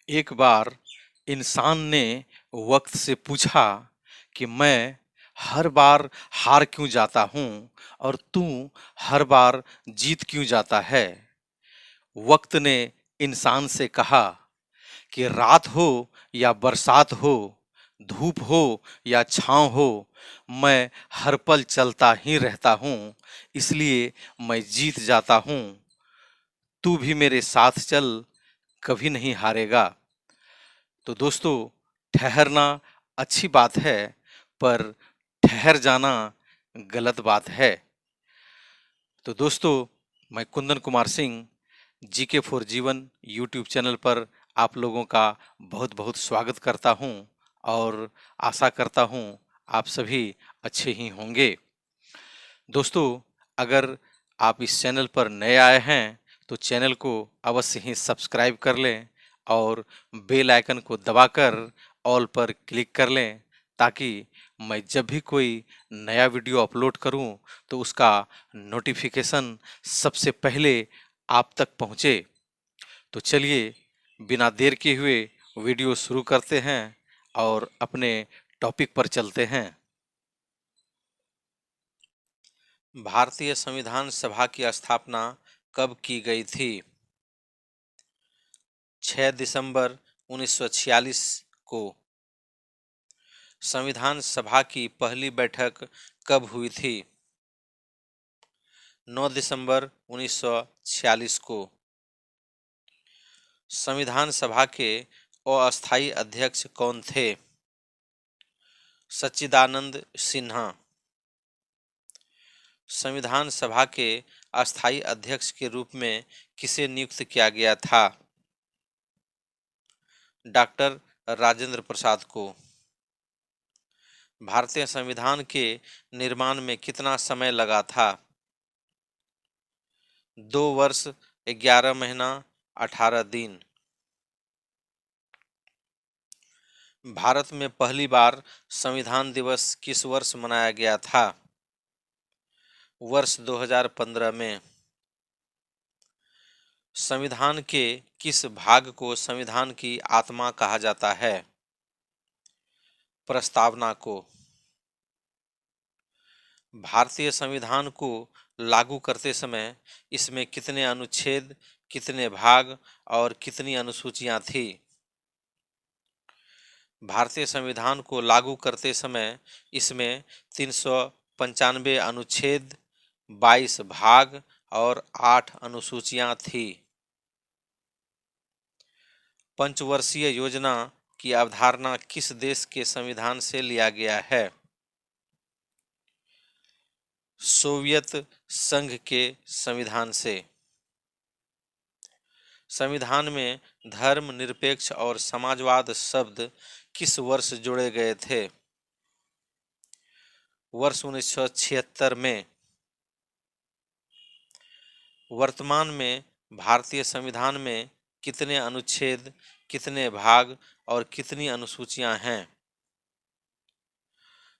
एक बार इंसान ने वक्त से पूछा कि मैं हर बार हार क्यों जाता हूँ और तू हर बार जीत क्यों जाता है। वक्त ने इंसान से कहा कि रात हो या बरसात हो, धूप हो या छांव हो, मैं हर पल चलता ही रहता हूँ, इसलिए मैं जीत जाता हूँ। तू भी मेरे साथ चल, कभी नहीं हारेगा। तो दोस्तों, ठहरना अच्छी बात है, पर ठहर जाना गलत बात है। तो दोस्तों, मैं कुंदन कुमार सिंह जीके फॉर जीवन यूट्यूब चैनल पर आप लोगों का बहुत बहुत स्वागत करता हूं और आशा करता हूं आप सभी अच्छे ही होंगे। दोस्तों, अगर आप इस चैनल पर नए आए हैं तो चैनल को अवश्य ही सब्सक्राइब कर लें और बेल आइकन को दबाकर ऑल पर क्लिक कर लें, ताकि मैं जब भी कोई नया वीडियो अपलोड करूं तो उसका नोटिफिकेशन सबसे पहले आप तक पहुंचे। तो चलिए, बिना देर किए हुए वीडियो शुरू करते हैं और अपने टॉपिक पर चलते हैं। भारतीय संविधान सभा की स्थापना कब की गई थी? 6 दिसंबर 1946 को। संविधान सभा की पहली बैठक कब हुई थी? 9 दिसंबर 1946 को। संविधान सभा के अस्थायी अध्यक्ष कौन थे? सच्चिदानंद सिन्हा। संविधान सभा के अस्थायी अध्यक्ष के रूप में किसे नियुक्त किया गया था? डॉक्टर राजेंद्र प्रसाद को। भारतीय संविधान के निर्माण में कितना समय लगा था? 2 वर्ष 11 महीना 18 दिन। भारत में पहली बार संविधान दिवस किस वर्ष मनाया गया था? वर्ष 2015 में। संविधान के किस भाग को संविधान की आत्मा कहा जाता है? प्रस्तावना को। भारतीय संविधान को लागू करते समय इसमें कितने अनुच्छेद, कितने भाग और कितनी अनुसूचियां थी? भारतीय संविधान को लागू करते समय इसमें 395 अनुच्छेद, 22 भाग और 8 अनुसूचियां थी। पंचवर्षीय योजना की अवधारणा किस देश के संविधान से लिया गया है? सोवियत संघ के संविधान से। संविधान में धर्मनिरपेक्ष और समाजवाद शब्द किस वर्ष जोड़े गए थे? वर्ष 1976 में। वर्तमान में भारतीय संविधान में कितने अनुच्छेद, कितने भाग और कितनी अनुसूचियां हैं?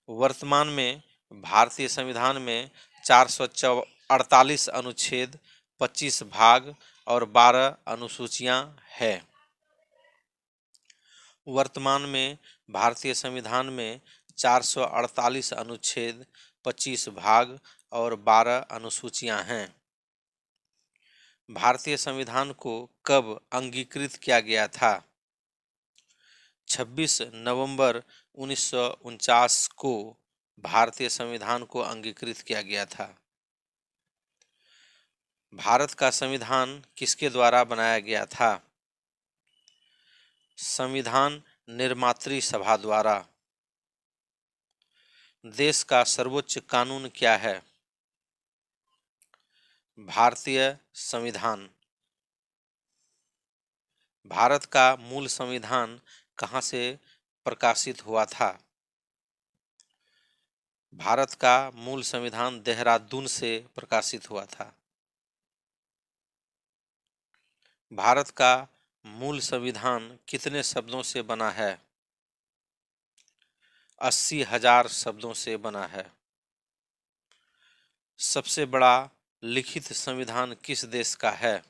वर्तमान में भारतीय संविधान में 448 अनुच्छेद, 25 भाग और 12 अनुसूचियां हैं। वर्तमान में भारतीय संविधान में 448 अनुच्छेद, 25 भाग और 12 अनुसूचियां हैं। भारतीय संविधान को कब अंगीकृत किया गया था? 26 नवंबर 1949 को भारतीय संविधान को अंगीकृत किया गया था। भारत का संविधान किसके द्वारा बनाया गया था? संविधान निर्मात्री सभा द्वारा। देश का सर्वोच्च कानून क्या है? भारतीय संविधान। भारत का मूल संविधान कहाँ से प्रकाशित हुआ था? भारत का मूल संविधान देहरादून से प्रकाशित हुआ था। भारत का मूल संविधान कितने शब्दों से बना है? 80,000 शब्दों से बना है। सबसे बड़ा लिखित संविधान किस देश का है?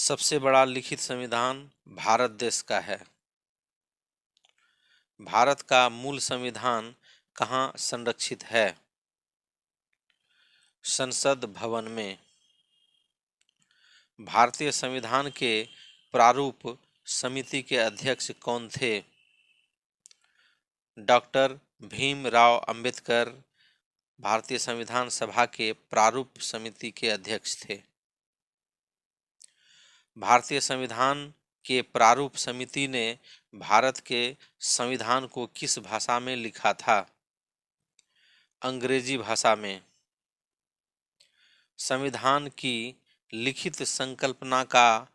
सबसे बड़ा लिखित संविधान भारत देश का है। भारत का मूल संविधान कहाँ संरक्षित है? संसद भवन में। भारतीय संविधान के प्रारूप समिति के अध्यक्ष कौन थे? डॉक्टर भीमराव अंबेडकर भारतीय संविधान सभा के प्रारूप समिति के अध्यक्ष थे। भारतीय संविधान के प्रारूप समिति ने भारत के संविधान को किस भाषा में लिखा था? अंग्रेजी भाषा में। संविधान की लिखित संकल्पना का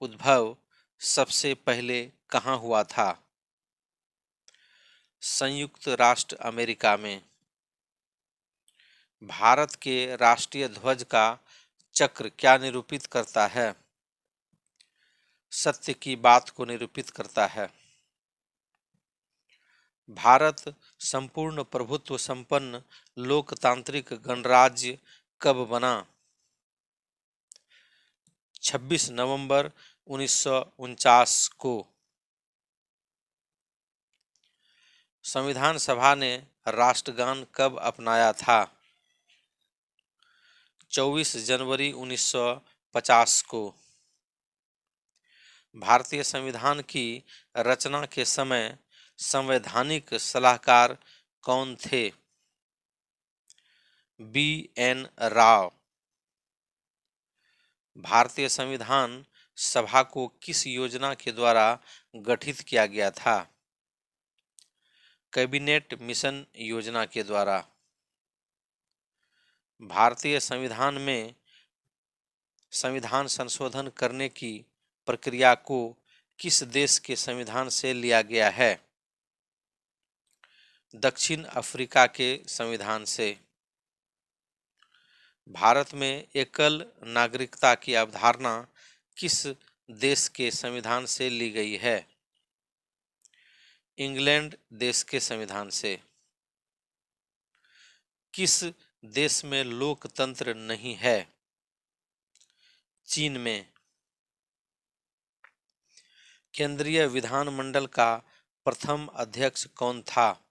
उद्भव सबसे पहले कहाँ हुआ था? संयुक्त राष्ट्र अमेरिका में। भारत के राष्ट्रीय ध्वज का चक्र क्या निरूपित करता है? सत्य की बात को निरूपित करता है। भारत संपूर्ण प्रभुत्व संपन्न लोकतांत्रिक गणराज्य कब बना? 26 नवंबर 1949 को। संविधान सभा ने राष्ट्रगान कब अपनाया था? 24 जनवरी 1950 को। भारतीय संविधान की रचना के समय संवैधानिक सलाहकार कौन थे? B.N. राव। भारतीय संविधान सभा को किस योजना के द्वारा गठित किया गया था? कैबिनेट मिशन योजना के द्वारा। भारतीय संविधान में संविधान संशोधन करने की प्रक्रिया को किस देश के संविधान से लिया गया है? दक्षिण अफ्रीका के संविधान से। भारत में एकल नागरिकता की अवधारणा किस देश के संविधान से ली गई है? इंग्लैंड देश के संविधान से। किस देश में लोकतंत्र नहीं है? चीन में। केंद्रीय विधानमंडल का प्रथम अध्यक्ष कौन था?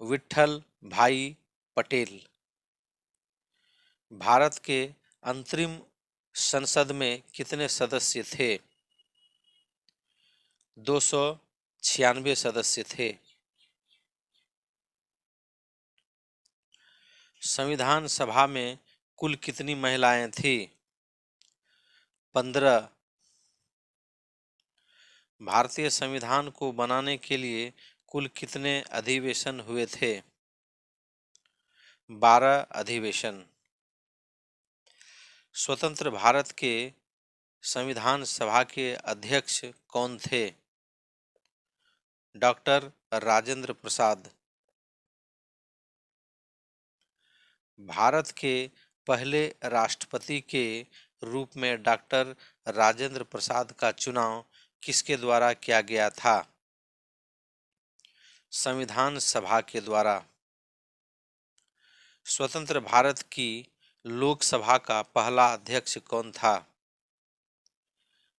विट्ठल भाई पटेल। भारत के अंतरिम संसद में कितने सदस्य थे? 296 सदस्य थे। संविधान सभा में कुल कितनी महिलाएं थी? 15। भारतीय संविधान को बनाने के लिए कुल कितने अधिवेशन हुए थे? 12 अधिवेशन। स्वतंत्र भारत के संविधान सभा के अध्यक्ष कौन थे? डॉक्टर राजेंद्र प्रसाद। भारत के पहले राष्ट्रपति के रूप में डॉक्टर राजेंद्र प्रसाद का चुनाव किसके द्वारा किया गया था? संविधान सभा के द्वारा। स्वतंत्र भारत की लोकसभा का पहला अध्यक्ष कौन था?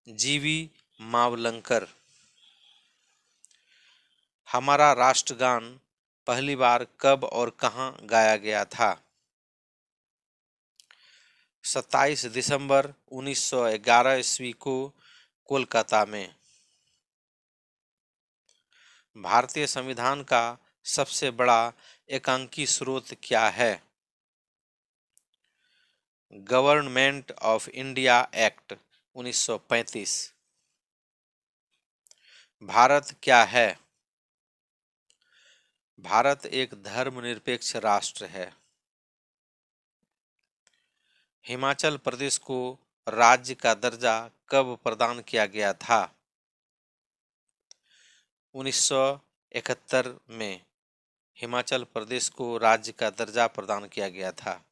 जीवी मावलंकर। हमारा राष्ट्रगान पहली बार कब और कहां गाया गया था? 27 दिसंबर 1911 ईस्वी को कोलकाता में। भारतीय संविधान का सबसे बड़ा एकांकी स्रोत क्या है? Government of India act 1935। Bharat क्या है? भारत एक धर्मनिरपेक्ष राष्ट्र है। हिमाचल प्रदेश को राज्य का दर्जा कब प्रदान किया गया था? 1971 में हिमाचल प्रदेश को राज्य का दर्जा प्रदान किया गया था।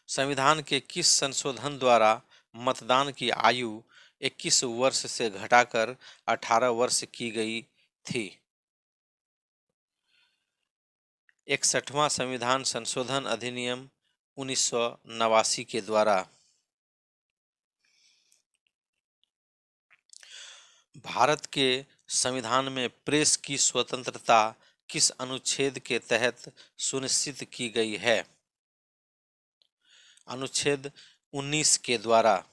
संविधान के किस संशोधन द्वारा मतदान की आयु 21 वर्ष से घटाकर 18 वर्ष की गई थी? 61वां संविधान संशोधन अधिनियम 1989 के द्वारा। भारत के संविधान में प्रेस की स्वतंत्रता किस अनुच्छेद के तहत सुनिश्चित की गई है? अनुच्छेद 19 के द्वारा।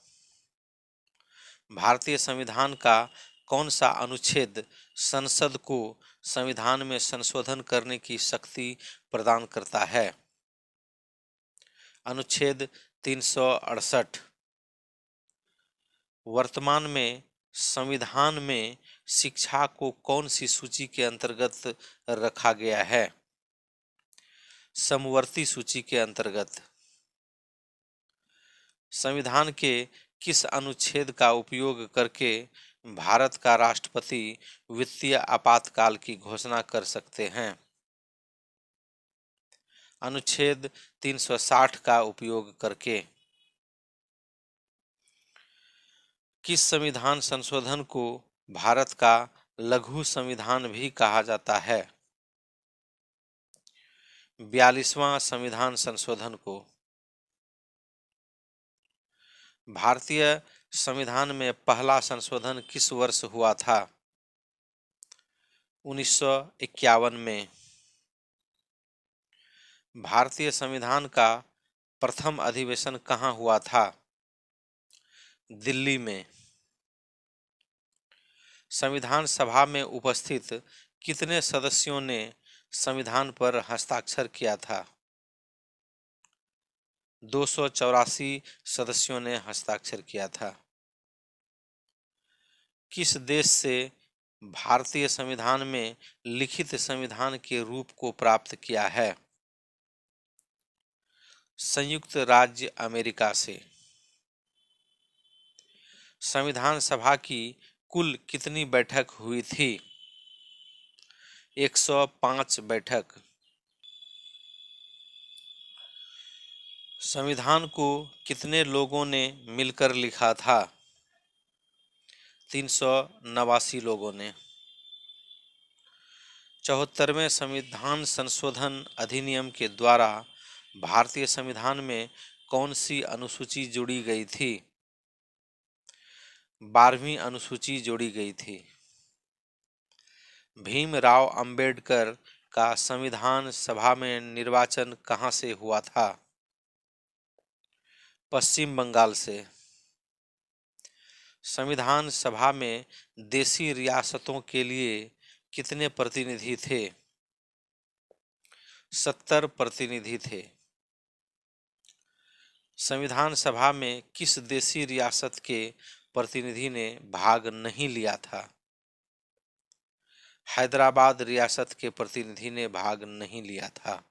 भारतीय संविधान का कौन सा अनुच्छेद संसद को संविधान में संशोधन करने की शक्ति प्रदान करता है? अनुच्छेद 368। वर्तमान में संविधान में शिक्षा को कौन सी सूची के अंतर्गत रखा गया है? समवर्ती सूची के अंतर्गत। संविधान के किस अनुच्छेद का उपयोग करके भारत का राष्ट्रपति वित्तीय आपातकाल की घोषणा कर सकते हैं? अनुच्छेद 360 का उपयोग करके। किस संविधान संशोधन को भारत का लघु संविधान भी कहा जाता है? 42वां संविधान संशोधन को। भारतीय संविधान में पहला संशोधन किस वर्ष हुआ था? 1951 में। भारतीय संविधान का प्रथम अधिवेशन कहाँ हुआ था? दिल्ली में। संविधान सभा में उपस्थित कितने सदस्यों ने संविधान पर हस्ताक्षर किया था? 284 सदस्यों ने हस्ताक्षर किया था। किस देश से भारतीय संविधान में लिखित संविधान के रूप को प्राप्त किया है? संयुक्त राज्य अमेरिका से। संविधान सभा की कुल कितनी बैठक हुई थी? 105 बैठक। संविधान को कितने लोगों ने मिलकर लिखा था? 389 लोगों ने। 74वें संविधान संशोधन अधिनियम के द्वारा भारतीय संविधान में कौन सी अनुसूची जोड़ी गई थी? 12वीं अनुसूची जोड़ी गई थी। भीमराव अंबेडकर का संविधान सभा में निर्वाचन कहाँ से हुआ था? पश्चिम बंगाल से। संविधान सभा में देशी रियासतों के लिए कितने प्रतिनिधि थे? 70 प्रतिनिधि थे। संविधान सभा में किस देशी रियासत के प्रतिनिधि ने भाग नहीं लिया था? हैदराबाद रियासत के प्रतिनिधि ने भाग नहीं लिया था।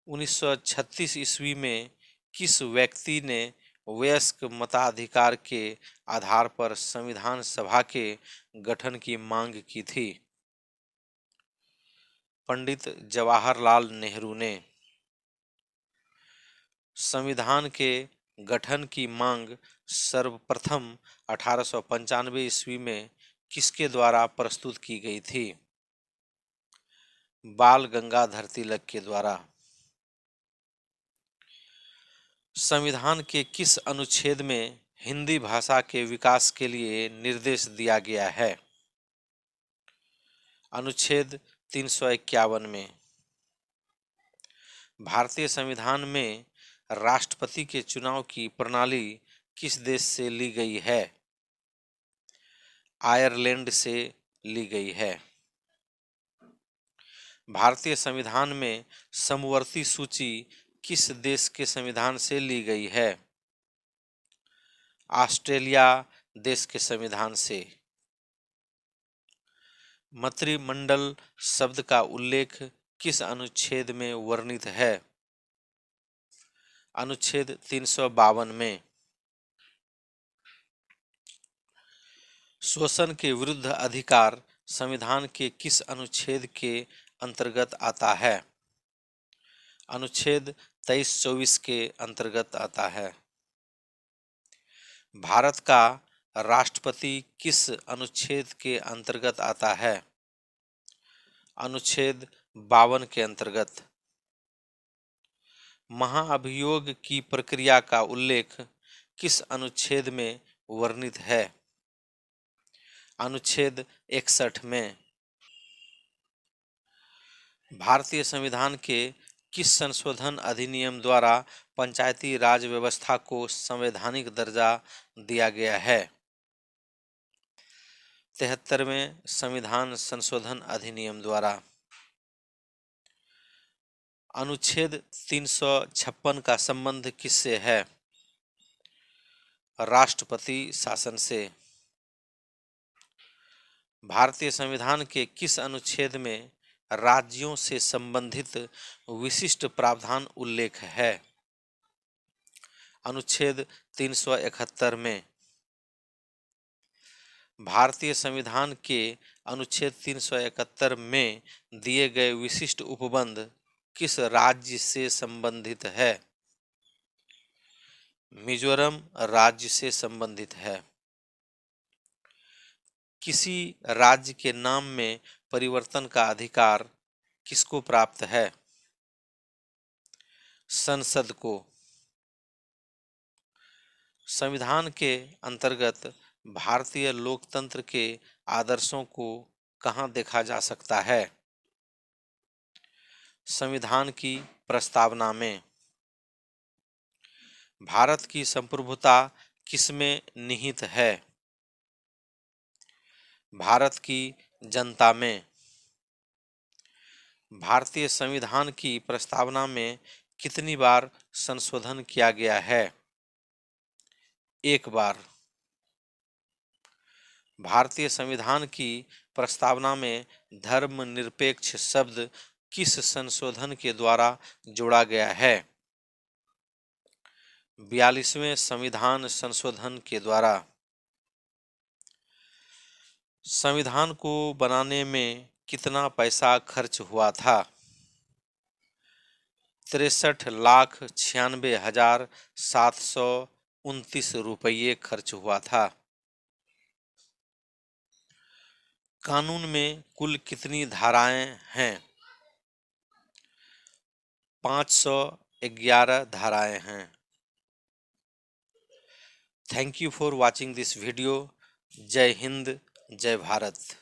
1936 ईस्वी में किस व्यक्ति ने वयस्क मताधिकार के आधार पर संविधान सभा के गठन की मांग की थी? पंडित जवाहरलाल नेहरू ने। संविधान के गठन की मांग सर्वप्रथम 1895 ईस्वी में किसके द्वारा प्रस्तुत की गई थी? बाल गंगाधर तिलक के द्वारा। संविधान के किस अनुच्छेद में हिंदी भाषा के विकास के लिए निर्देश दिया गया है? अनुच्छेद 351 में। भारतीय संविधान में राष्ट्रपति के चुनाव की प्रणाली किस देश से ली गई है? आयरलैंड से ली गई है। भारतीय संविधान में समवर्ती सूची किस देश के संविधान से ली गई है? ऑस्ट्रेलिया देश के संविधान से। मंत्रिमंडल शब्द का उल्लेख किस अनुच्छेद में वर्णित है? अनुच्छेद 352 में। शोषण के विरुद्ध अधिकार संविधान के किस अनुच्छेद के अंतर्गत आता है? अनुच्छेद 23-24 के अंतर्गत आता है। भारत का राष्ट्रपति किस अनुच्छेद के अंतर्गत आता है? अनुच्छेद 52 के अंतर्गत। महाअभियोग की प्रक्रिया का उल्लेख किस अनुच्छेद में वर्णित है? अनुच्छेद 61 में। भारतीय संविधान के किस संशोधन अधिनियम द्वारा पंचायती राज व्यवस्था को संवैधानिक दर्जा दिया गया है? 73वें संविधान संशोधन अधिनियम द्वारा। अनुच्छेद 356 का संबंध किससे है? राष्ट्रपति शासन से। भारतीय संविधान के किस अनुच्छेद में राज्यों से संबंधित विशिष्ट प्रावधान उल्लेख है? अनुच्छेद 371 में। भारतीय संविधान के अनुच्छेद 371 में दिए गए विशिष्ट उपबंध किस राज्य से संबंधित है? मिजोरम राज्य से संबंधित है। किसी राज्य के नाम में परिवर्तन का अधिकार किसको प्राप्त है? संसद को। संविधान के अंतर्गत भारतीय लोकतंत्र के आदर्शों को कहाँ देखा जा सकता है? संविधान की प्रस्तावना में। भारत की संप्रभुता किसमें निहित है? भारत की जनता में। भारतीय संविधान की प्रस्तावना में कितनी बार संशोधन किया गया है? एक बार। भारतीय संविधान की प्रस्तावना में धर्मनिरपेक्ष शब्द किस संशोधन के द्वारा जोड़ा गया है? 42वें संविधान संशोधन के द्वारा। संविधान को बनाने में कितना पैसा खर्च हुआ था? 63,96,729 रुपये खर्च हुआ था। कानून में कुल कितनी धाराएं हैं? 511 धाराएं हैं। Thank you for watching this video. जय हिंद, जय भारत।